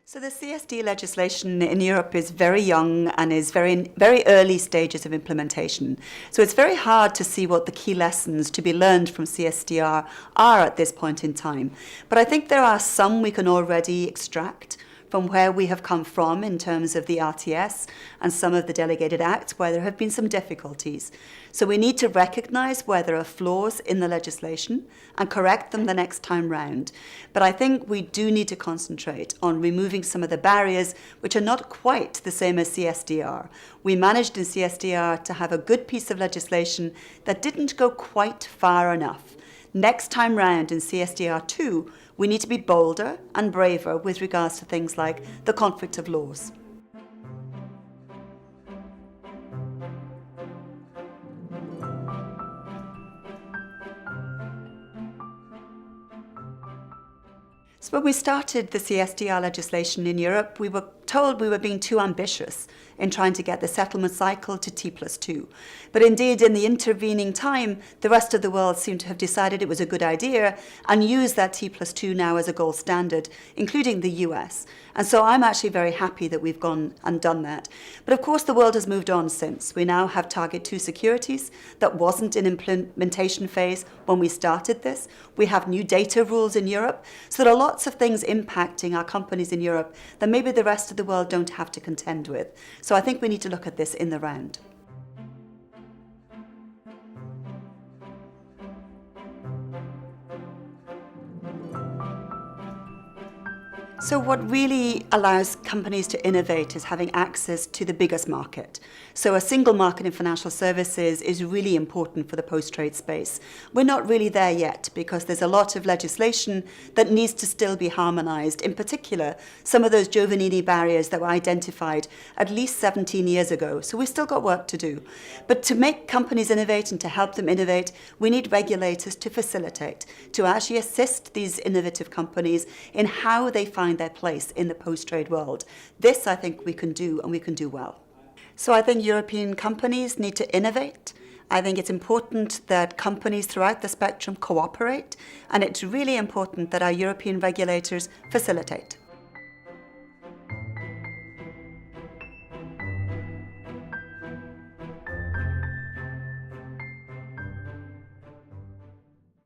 So the CSD legislation in Europe is very young and is very early stages of implementation. So it's very hard to see what the key lessons to be learned from CSDR are at this point in time. But I think there are some we can already extract from where we have come from in terms of the RTS and some of the delegated acts where there have been some difficulties. So we need to recognise where there are flaws in the legislation and correct them the next time round. But I think we do need to concentrate on removing some of the barriers which are not quite the same as CSDR. We managed in CSDR to have a good piece of legislation that didn't go quite far enough. Next time round in CSDR2, we need to be bolder and braver with regards to things like the conflict of laws. So when we started the CSDR legislation in Europe, we were told we were being too ambitious in trying to get the settlement cycle to T+2. But indeed, in the intervening time, the rest of the world seemed to have decided it was a good idea and use that T+2 now as a gold standard, including the US. And so I'm actually very happy that we've gone and done that. But of course, the world has moved on since. We now have Target 2 securities that wasn't in implementation phase when we started this. We have new data rules in Europe. So there are lots of things impacting our companies in Europe that maybe the rest of the world don't have to contend with. So I think we need to look at this in the round. So what really allows companies to innovate is having access to the biggest market. So a single market in financial services is really important for the post-trade space. We're not really there yet because there's a lot of legislation that needs to still be harmonized. In particular, some of those Giovannini barriers that were identified at least 17 years ago. So we've still got work to do. But to make companies innovate and to help them innovate, we need regulators to facilitate, to actually assist these innovative companies in how they find their place in the post-trade world. This, I think, we can do, and we can do well. So I think European companies need to innovate. I think it's important that companies throughout the spectrum cooperate, and it's really important that our European regulators facilitate.